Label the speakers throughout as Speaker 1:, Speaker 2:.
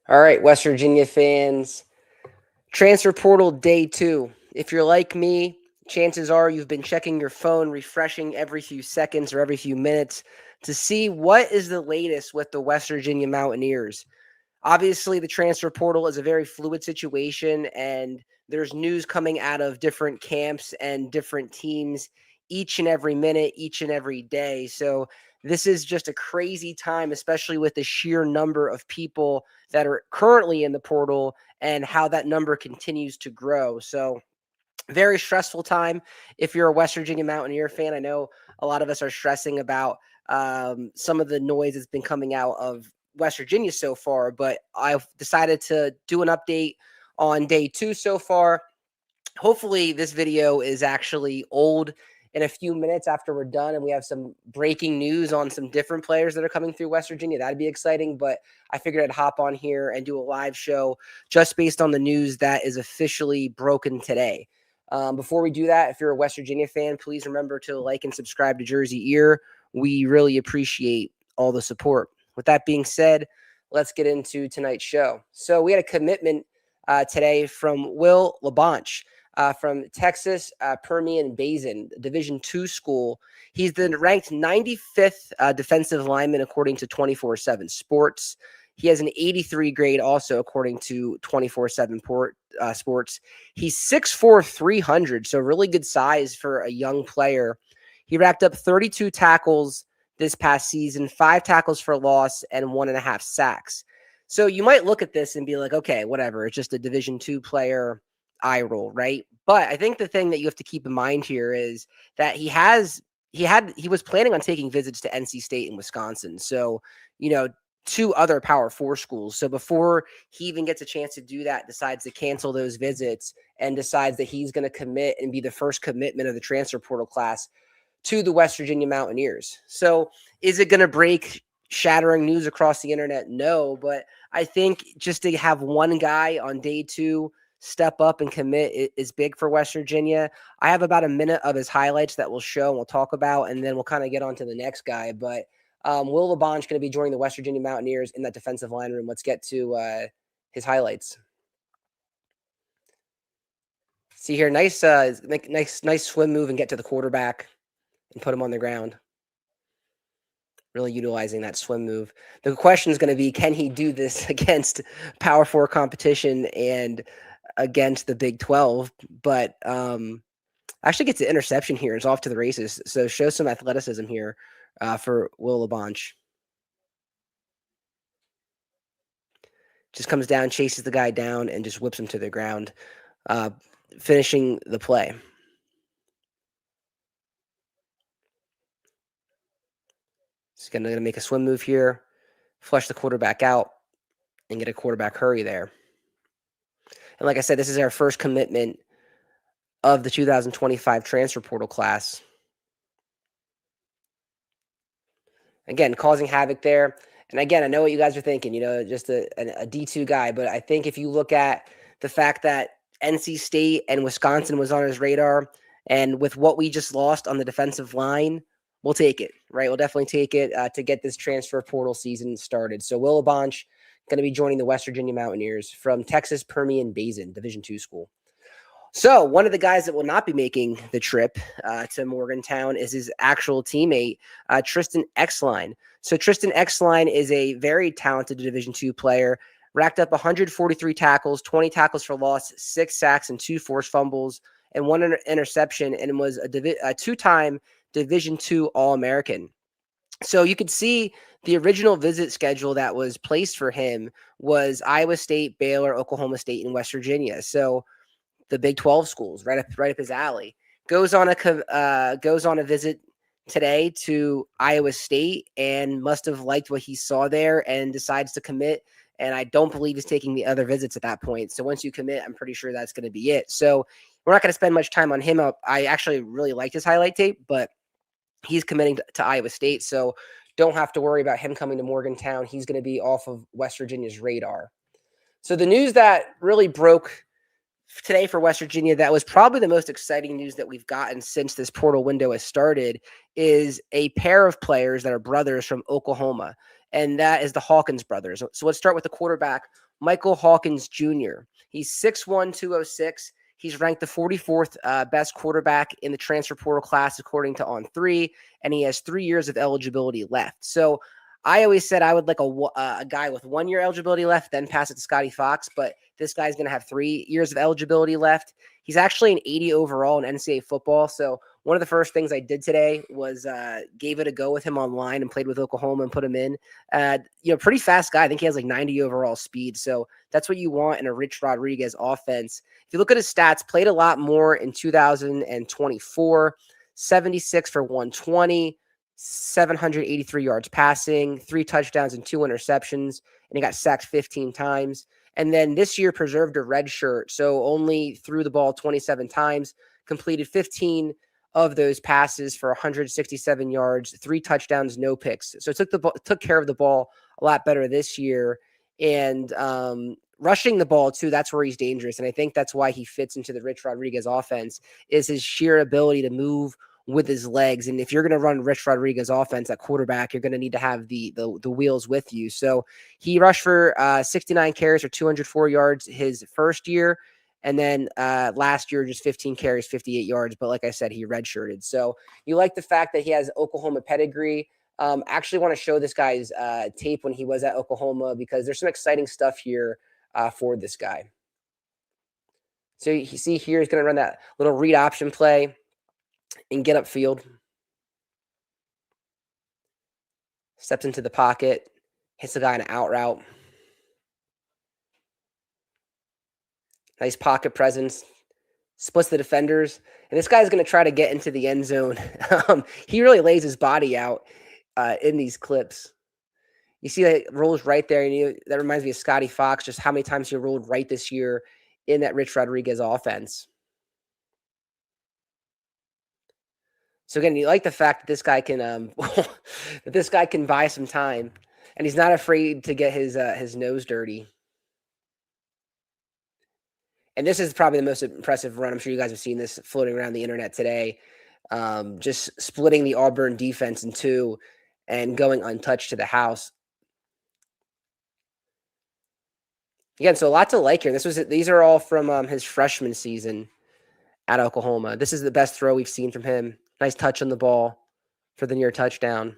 Speaker 1: All right, West Virginia fans, transfer portal day 2. If you're like me, chances are you've been checking your phone, refreshing every few seconds or every few minutes to see what is the latest with the West Virginia Mountaineers. Obviously, the transfer portal is a very fluid situation, and there's news coming out of different camps and different teams each and every minute, each and every day. So, this is just a crazy time, especially with the sheer number of people that are currently in the portal and how that number continues to grow. So, very stressful time if you're a West Virginia Mountaineer fan. I know a lot of us are stressing about some of the noise that's been coming out of West Virginia so far, but I've decided to do an update on day 2 so far. Hopefully this video is actually old in a few minutes after we're done and we have some breaking news on some different players that are coming through West Virginia. That'd be exciting, but I figured I'd hop on here and do a live show just based on the news that is officially broken today. Before we do that, if you're a West Virginia fan, please remember to like and subscribe to JerseyEER. We really appreciate all the support. With that being said, let's get into tonight's show. So we had a commitment today from Will LeBlanc from Texas Permian Basin, Division II school. He's the ranked 95th defensive lineman according to 24/7 Sports. He has an 83 grade also according to 24/7 Sports. He's 6'4", 300, so really good size for a young player. He racked up 32 tackles this past season, 5 tackles for loss, and 1.5 sacks. So you might look at this and be like, okay, whatever. It's just a Division II player, eye roll, right? But I think the thing that you have to keep in mind here is that he was planning on taking visits to NC State and Wisconsin. So, 2 other Power 4 schools. So before he even gets a chance to do that, decides to cancel those visits and decides that he's going to commit and be the first commitment of the transfer portal class to the West Virginia Mountaineers. So is it going to break shattering news across the internet? No, but I think just to have one guy on day 2 step up and commit is big for West Virginia. I have about a minute of his highlights that we'll show and we'll talk about, and then we'll kind of get on to the next guy. But Will LeBlanc going to be joining the West Virginia Mountaineers in that defensive line room. Let's get to his highlights. See here, nice swim move and get to the quarterback and put him on the ground. Really utilizing that swim move. The question is going to be, can he do this against Power 4 competition and against the Big 12? But actually gets the interception here. It's off to the races. So show some athleticism here for Will LeBlanc. Just comes down, chases the guy down, and just whips him to the ground, finishing the play. He's going to make a swim move here, flush the quarterback out, and get a quarterback hurry there. And like I said, this is our first commitment of the 2025 transfer portal class. Again, causing havoc there. And again, I know what you guys are thinking, just a D2 guy. But I think if you look at the fact that NC State and Wisconsin was on his radar, and with what we just lost on the defensive line, we'll take it, right? We'll definitely take it to get this transfer portal season started. So Will LeBlanc going to be joining the West Virginia Mountaineers from Texas Permian Basin, Division II school. So one of the guys that will not be making the trip to Morgantown is his actual teammate, Tristan Exline. So Tristan Exline is a very talented Division II player, racked up 143 tackles, 20 tackles for loss, 6 sacks, and 2 forced fumbles, and 1 interception, and was a 2-time Division II All-American. So you could see the original visit schedule that was placed for him was Iowa State, Baylor, Oklahoma State, and West Virginia. So the Big 12 schools, right up his alley. Goes on a visit today to Iowa State and must have liked what he saw there and decides to commit. And I don't believe he's taking the other visits at that point. So once you commit, I'm pretty sure that's going to be it. So we're not going to spend much time on him. I actually really liked his highlight tape, but he's committing to Iowa State. So don't have to worry about him coming to Morgantown. He's going to be off of West Virginia's radar. So the news that really broke today for West Virginia, that was probably the most exciting news that we've gotten since this portal window has started, is a pair of players that are brothers from Oklahoma, and that is the Hawkins brothers. So let's start with the quarterback, Michael Hawkins Jr. He's 6'1", 206. He's ranked the 44th best quarterback in the transfer portal class, according to On3, and he has 3 years of eligibility left. So I always said I would like a guy with 1 year eligibility left, then pass it to Scotty Fox, but this guy's going to have 3 years of eligibility left. He's actually an 80 overall in NCAA football. So one of the first things I did today was gave it a go with him online and played with Oklahoma and put him in. Pretty fast guy. I think he has like 90 overall speed. So that's what you want in a Rich Rodriguez offense. If you look at his stats, played a lot more in 2024, 76 for 120, 783 yards passing, 3 touchdowns and 2 interceptions, and he got sacked 15 times. And then this year preserved a red shirt, so only threw the ball 27 times, completed 15 of those passes for 167 yards, 3 touchdowns, no picks. So took care of the ball a lot better this year. And rushing the ball too, that's where he's dangerous. And I think that's why he fits into the Rich Rodriguez offense, is his sheer ability to move with his legs. And if you're going to run Rich Rodriguez offense at quarterback, you're going to need to have the wheels with you. So he rushed for 69 carries or 204 yards his first year. And then last year, just 15 carries, 58 yards. But like I said, he redshirted. So you like the fact that he has Oklahoma pedigree. Actually want to show this guy's tape when he was at Oklahoma, because there's some exciting stuff here for this guy. So you see here, he's going to run that little read option play and get upfield. Steps into the pocket, hits the guy in an out route. Nice pocket presence, splits the defenders. And this guy's going to try to get into the end zone. He really lays his body out in these clips. You see that rolls right there. And that reminds me of Scotty Fox, just how many times he rolled right this year in that Rich Rodriguez offense. So again, you like the fact that this guy can buy some time, and he's not afraid to get his nose dirty. And this is probably the most impressive run. I'm sure you guys have seen this floating around the internet today. Just splitting the Auburn defense in two and going untouched to the house. Again, so a lot to like here. These are all from his freshman season at Oklahoma. This is the best throw we've seen from him. Nice touch on the ball for the near touchdown.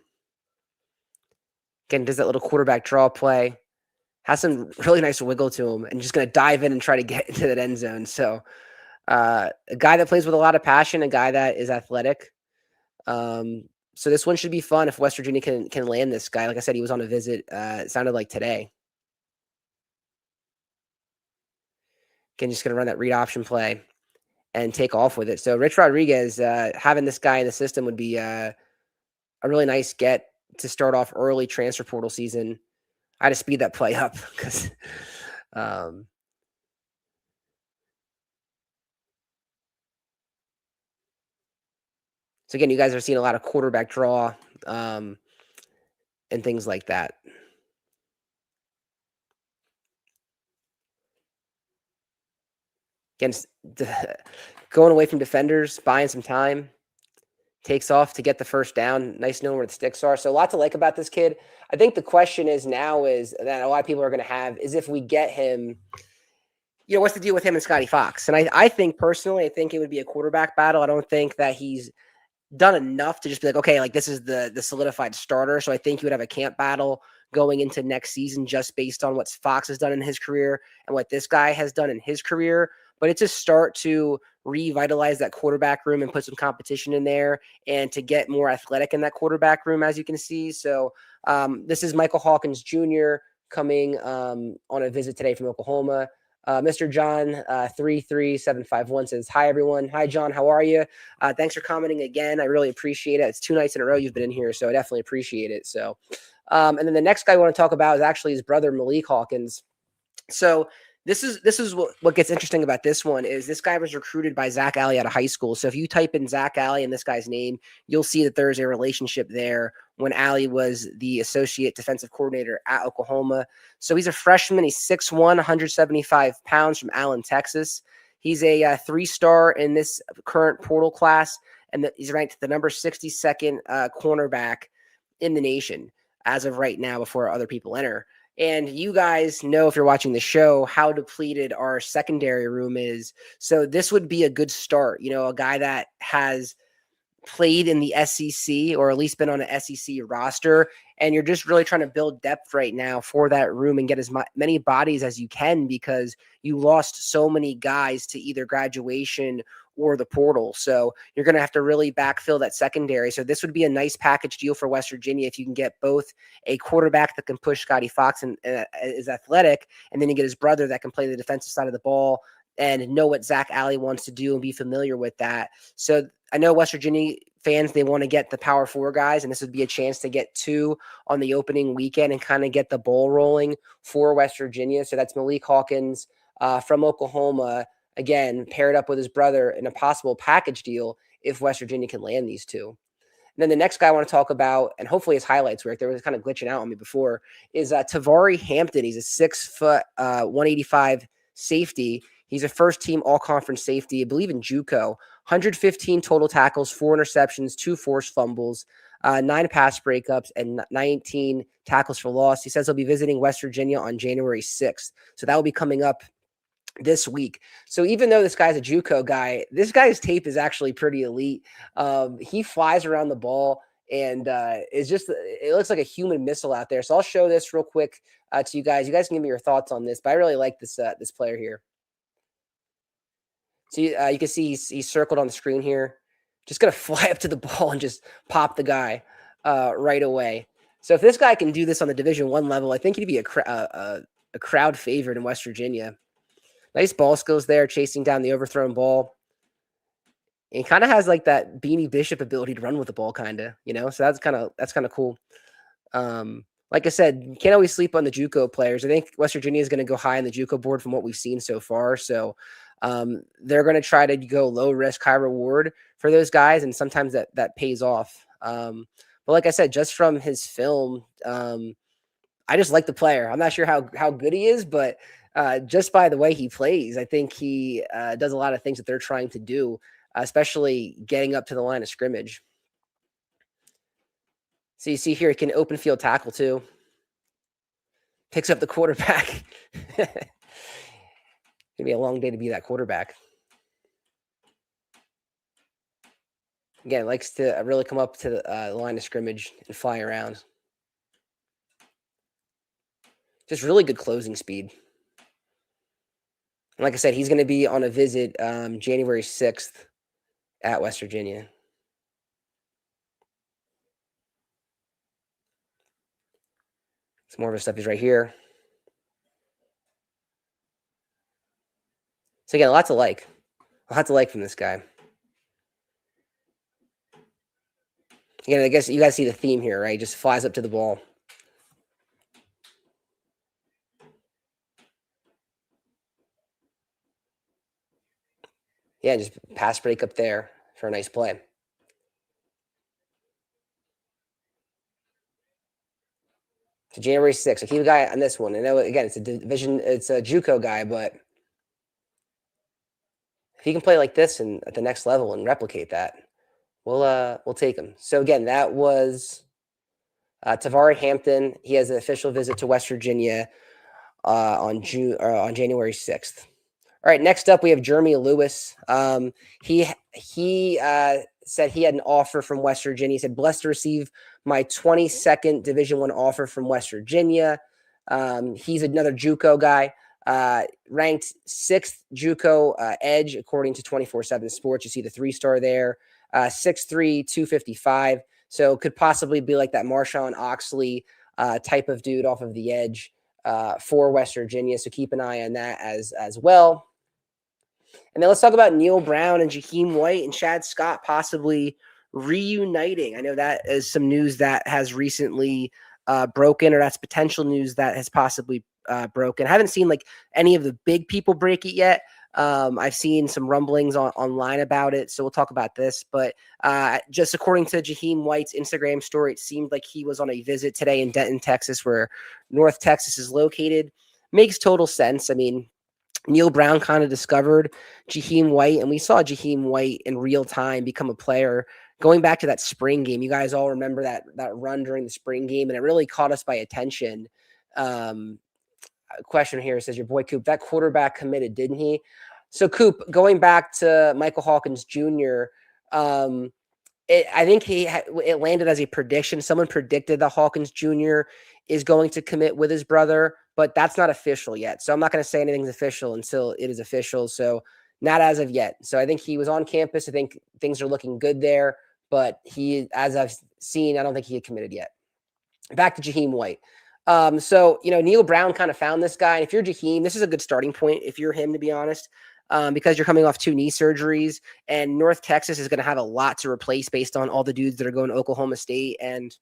Speaker 1: Again, does that little quarterback draw play. Has some really nice wiggle to him, and just going to dive in and try to get into that end zone. So a guy that plays with a lot of passion, a guy that is athletic. So this one should be fun if West Virginia can land this guy. Like I said, he was on a visit. It sounded like today. Again, just going to run that read option play and take off with it. So Rich Rodriguez, having this guy in the system would be a really nice get to start off early transfer portal season. I had to speed that play up because so again, you guys are seeing a lot of quarterback draw and things like that. Again, going away from defenders, buying some time, takes off to get the first down. Nice knowing where the sticks are. So a lot to like about this kid. I think the question is that a lot of people are going to have is if we get him, what's the deal with him and Scotty Fox? And I think personally, I think it would be a quarterback battle. I don't think that he's done enough to just be like, okay, like this is the solidified starter. So I think you would have a camp battle going into next season just based on what Fox has done in his career and what this guy has done in his career. But it's a start to revitalize that quarterback room and put some competition in there and to get more athletic in that quarterback room, as you can see. So this is Michael Hawkins Jr. coming on a visit today from Oklahoma. Mr. John 33751 says, hi, everyone. Hi, John. How are you? Thanks for commenting again. I really appreciate it. It's 2 nights in a row you've been in here, so I definitely appreciate it. So, and then the next guy I want to talk about is actually his brother, Maliek Hawkins. So this is what gets interesting about this one is this guy was recruited by Zach Alley out of high school. So if you type in Zach Alley and this guy's name, you'll see that there's a relationship there when Alley was the associate defensive coordinator at Oklahoma. So he's a freshman. He's 6'1", 175 pounds from Allen, Texas. He's a 3-star in this current portal class, and he's ranked the number 62nd cornerback in the nation as of right now before other people enter. And you guys know, if you're watching the show, how depleted our secondary room is. So this would be a good start. A guy that has played in the SEC or at least been on an SEC roster, and you're just really trying to build depth right now for that room and get as many bodies as you can, because you lost so many guys to either graduation or the portal. So you're going to have to really backfill that secondary. So this would be a nice package deal for West Virginia if you can get both a quarterback that can push Scotty Fox and is athletic, and then you get his brother that can play the defensive side of the ball and know what Zach Alley wants to do and be familiar with that. So I know West Virginia fans, they want to get the Power 4 guys, and this would be a chance to get 2 on the opening weekend and kind of get the ball rolling for West Virginia. So that's Maliek Hawkins from Oklahoma, again, paired up with his brother in a possible package deal if West Virginia can land these 2. And then the next guy I want to talk about, and hopefully his highlights work, there was kind of glitching out on me before, is Tavari Hampton. He's a 6 foot, 185 safety. He's a first-team all-conference safety, I believe in JUCO. 115 total tackles, 4 interceptions, 2 forced fumbles, 9 pass breakups, and 19 tackles for loss. He says he'll be visiting West Virginia on January 6th. So that will be coming up this week. So even though this guy's a JUCO guy, this guy's tape is actually pretty elite. He flies around the ball and it looks like a human missile out there. So I'll show this real quick to you guys. You guys can give me your thoughts on this, but I really like this player here. So you can see he's circled on the screen here. Just going to fly up to the ball and just pop the guy right away. So if this guy can do this on the Division I level, I think he'd be a crowd favorite in West Virginia. Nice ball skills there, chasing down the overthrown ball. And he kind of has like that Beanie Bishop ability to run with the ball, kind of, So that's kind of cool. Like I said, you can't always sleep on the JUCO players. I think West Virginia is going to go high on the JUCO board from what we've seen so far. So they're going to try to go low risk, high reward for those guys, and sometimes that pays off. But like I said, just from his film, I just like the player. I'm not sure how good he is, but just by the way he plays, I think he does a lot of things that they're trying to do, especially getting up to the line of scrimmage. So you see here, he can open field tackle too. Picks up the quarterback. Gonna be a long day to be that quarterback. Again, likes to really come up to the line of scrimmage and fly around. Just really good closing speed. And like I said, he's going to be on a visit January 6th at West Virginia. Some more of his stuff is right here. So again, lots to like from this guy. Again, I guess you guys see the theme here, right? Just flies up to the ball. Yeah, just pass break up there for a nice play. So January 6th. So keep a guy on this one. I know, again, it's a JUCO guy, but if he can play like this and at the next level and replicate that, we'll take him. So again, that was Tavari Hampton. He has an official visit to West Virginia on January 6th. All right, next up we have Jeremy Lewis. He said he had an offer from West Virginia. He said, blessed to receive my 22nd Division I offer from West Virginia. He's another JUCO guy, ranked 6th JUCO edge according to 24/7 Sports. You see the 3-star there, 6'3", 255. So could possibly be like that Marshawn Oxley type of dude off of the edge for West Virginia. So keep an eye on that as well. And then let's talk about Neal Brown and JeRseyEER White and Chad Scott possibly reuniting. I know that is some news that has recently broken, or that's potential news that has possibly broken. I haven't seen like any of the big people break it yet. I've seen some rumblings online about it, so we'll talk about this. But just according to JeRseyEER White's Instagram story, it seemed like he was on a visit today in Denton, Texas, where North Texas is located. Makes total sense. I mean, Neal Brown kind of discovered JeRseyEER White, and we saw JeRseyEER White in real time become a player. Going back to that spring game, you guys all remember that run during the spring game, and it really caught us by attention. question here says, your boy Coop, that quarterback committed, didn't he? So Coop, going back to Michael Hawkins Jr., I think it landed as a prediction. Someone predicted that Hawkins Jr. is going to commit with his brother, but that's not official yet. So I'm not going to say anything's official until it is official. So not as of yet. So I think he was on campus. I think things are looking good there, but as I've seen, I don't think he had committed yet. Back to Jahiem White. So, Neal Brown kind of found this guy. And if you're Jahiem, this is a good starting point. If you're him, to be honest, because you're coming off 2 knee surgeries, and North Texas is going to have a lot to replace based on all the dudes that are going to Oklahoma State and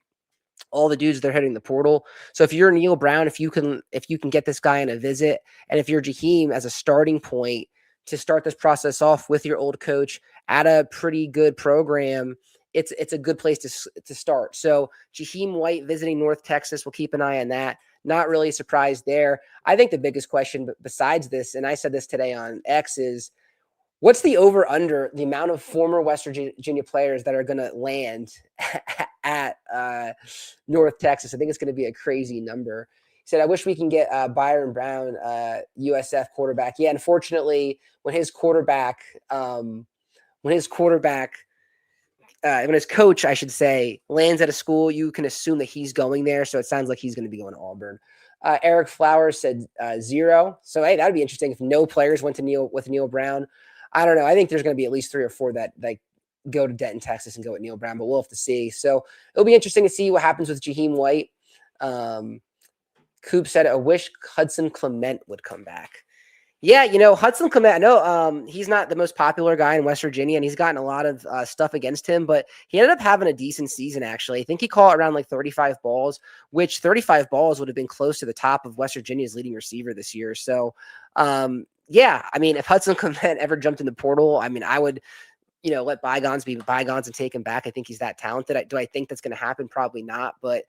Speaker 1: all the dudes that are hitting the portal. So if you're Neal Brown, if you can get this guy in a visit, and if you're Jahiem as a starting point to start this process off with your old coach at a pretty good program, it's a good place to start. So Jahiem White visiting North Texas, we'll keep an eye on that. Not really surprised there. I think the biggest question besides this, and I said this today on X, is what's the over under the amount of former West Virginia players that are going to land at North Texas? I think it's going to be a crazy number. He said, I wish we can get Byron Brown, USF quarterback. Yeah, unfortunately, when his coach, I should say, lands at a school, you can assume that he's going there. So it sounds like he's going to be going to Auburn. Eric Flowers said 0. So, hey, that would be interesting if no players went to Neal Brown. I don't know. I think there's going to be at least 3 or 4 that go to Denton, Texas and go with Neal Brown, but we'll have to see. So it'll be interesting to see what happens with Jahiem White. Coop said, I wish Hudson Clement would come back. Yeah, Hudson Clement, I know he's not the most popular guy in West Virginia, and he's gotten a lot of stuff against him, but he ended up having a decent season, actually. I think he caught around 35 balls, which 35 balls would have been close to the top of West Virginia's leading receiver this year. So, yeah, I mean, if Hudson Clement ever jumped in the portal, I mean, I would, let bygones be bygones and take him back. I think he's that talented. Do I think that's going to happen? Probably not, but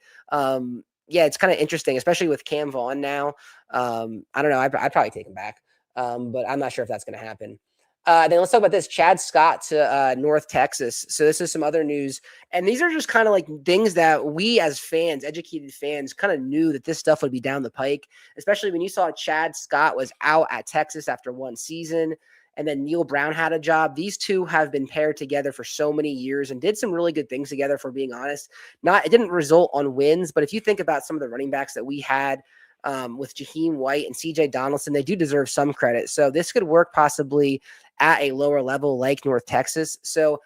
Speaker 1: yeah, it's kind of interesting, especially with Cam Vaughn now. I don't know. I'd probably take him back. But I'm not sure if that's going to happen. Then let's talk about this. Chad Scott to North Texas. So this is some other news. And these are just kind of like things that we as fans, educated fans, kind of knew that this stuff would be down the pike, especially when you saw Chad Scott was out at Texas after 1 season. And then Neal Brown had a job. These two have been paired together for so many years and did some really good things together, for being honest. It didn't result on wins, but if you think about some of the running backs that we had, with Jahiem White and CJ Donaldson, they do deserve some credit. So this could work possibly at a lower level like North Texas. So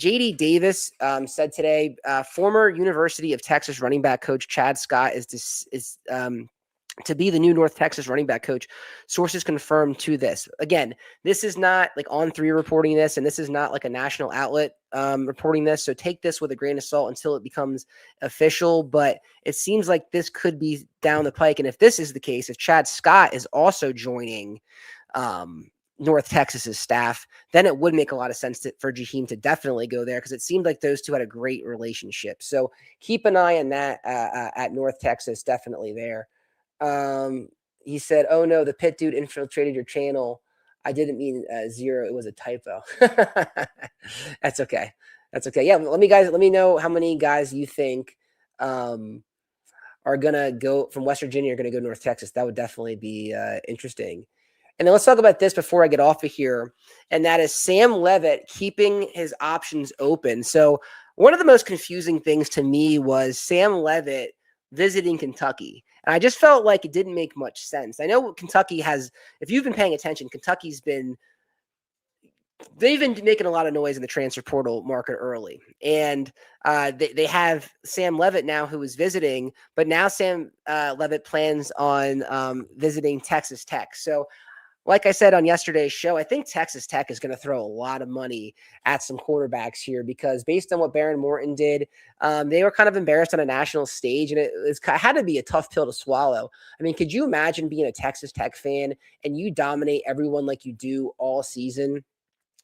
Speaker 1: JD Davis said today, former University of Texas running back coach Chad Scott is to be the new North Texas running back coach. Sources confirmed to this. Again, this is not like On3 reporting this, and this is not like a national outlet reporting this. So take this with a grain of salt until it becomes official. But it seems like this could be down the pike. And if this is the case, if Chad Scott is also joining North Texas's staff, then it would make a lot of sense for Jahiem to definitely go there, because it seemed like those two had a great relationship. So keep an eye on that at North Texas, definitely there. He said, oh no, the Pitt dude infiltrated your channel. I didn't mean 0. It was a typo. That's okay. That's okay. Yeah. Let me know how many guys you think, are going to go from West Virginia, are going to go to North Texas. That would definitely be interesting. And then let's talk about this before I get off of here. And that is Sam Leavitt keeping his options open. So one of the most confusing things to me was Sam Leavitt visiting Kentucky. And I just felt like it didn't make much sense. I know Kentucky has, if you've been paying attention, they've been making a lot of noise in the transfer portal market early. And they have Sam Leavitt now who is visiting, but now Sam Leavitt plans on visiting Texas Tech. So like I said on yesterday's show, I think Texas Tech is going to throw a lot of money at some quarterbacks here, because based on what Baron Morton did, they were kind of embarrassed on a national stage, and it had to be a tough pill to swallow. I mean, could you imagine being a Texas Tech fan and you dominate everyone like you do all season,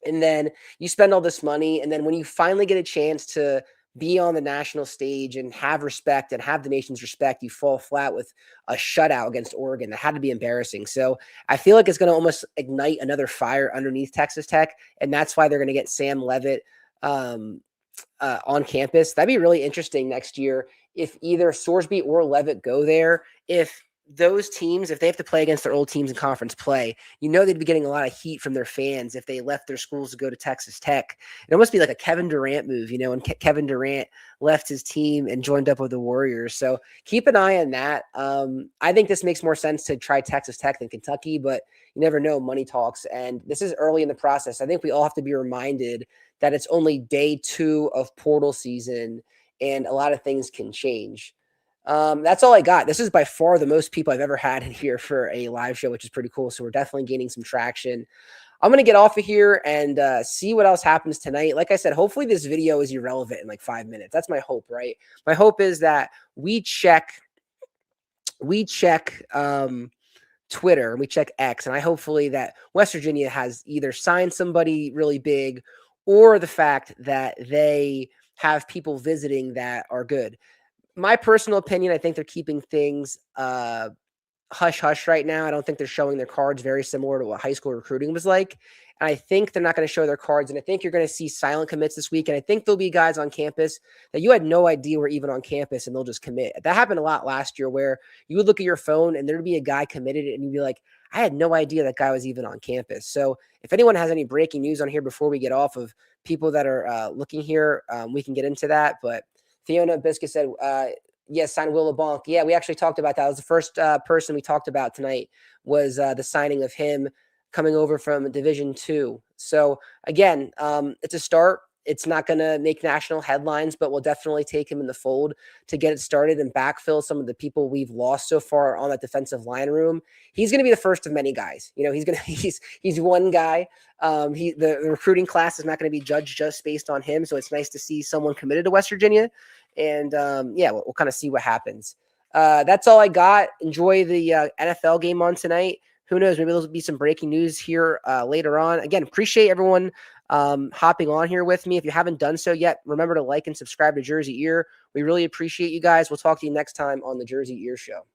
Speaker 1: and then you spend all this money, and then when you finally get a chance to be on the national stage and have respect and have the nation's respect, you fall flat with a shutout against Oregon? That had to be embarrassing. So I feel like it's going to almost ignite another fire underneath Texas Tech, and that's why they're going to get Sam Leavitt on campus. That'd be really interesting next year if either Sorsby or Leavitt go there. If those teams, if they have to play against their old teams in conference play, they'd be getting a lot of heat from their fans if they left their schools to go to Texas Tech. It almost be like a Kevin Durant move, and Kevin Durant left his team and joined up with the Warriors. So keep an eye on that. I think this makes more sense to try Texas Tech than Kentucky, but you never know, money talks. And this is early in the process. I think we all have to be reminded that it's only day 2 of portal season and a lot of things can change. That's all I got. This is by far the most people I've ever had in here for a live show, which is pretty cool. So we're definitely gaining some traction. I'm going to get off of here and see what else happens tonight. Like I said, hopefully this video is irrelevant in like 5 minutes. That's my hope, right? My hope is that we check Twitter and we check X, and hopefully that West Virginia has either signed somebody really big or the fact that they have people visiting that are good. My personal opinion, I think they're keeping things hush-hush right now. I don't think they're showing their cards, very similar to what high school recruiting was like. And I think they're not going to show their cards. And I think you're going to see silent commits this week. And I think there'll be guys on campus that you had no idea were even on campus and they'll just commit. That happened a lot last year where you would look at your phone and there'd be a guy committed and you'd be like, I had no idea that guy was even on campus. So if anyone has any breaking news on here before we get off of people that are looking here, we can get into that. But Fiona Biscuit said, yes, sign Will LeBlanc. Yeah, we actually talked about that. It was the first person we talked about tonight was the signing of him coming over from Division II. So, again, it's a start. It's not going to make national headlines, but we'll definitely take him in the fold to get it started and backfill some of the people we've lost so far on that defensive line room. He's going to be the first of many guys. He's one guy. The recruiting class is not going to be judged just based on him. So it's nice to see someone committed to West Virginia. And we'll kind of see what happens. That's all I got. Enjoy the NFL game on tonight. Who knows? Maybe there'll be some breaking news here later on. Again, appreciate everyone hopping on here with me. If you haven't done so yet, remember to like and subscribe to JerseyEER. We really appreciate you guys. We'll talk to you next time on the JerseyEER Show.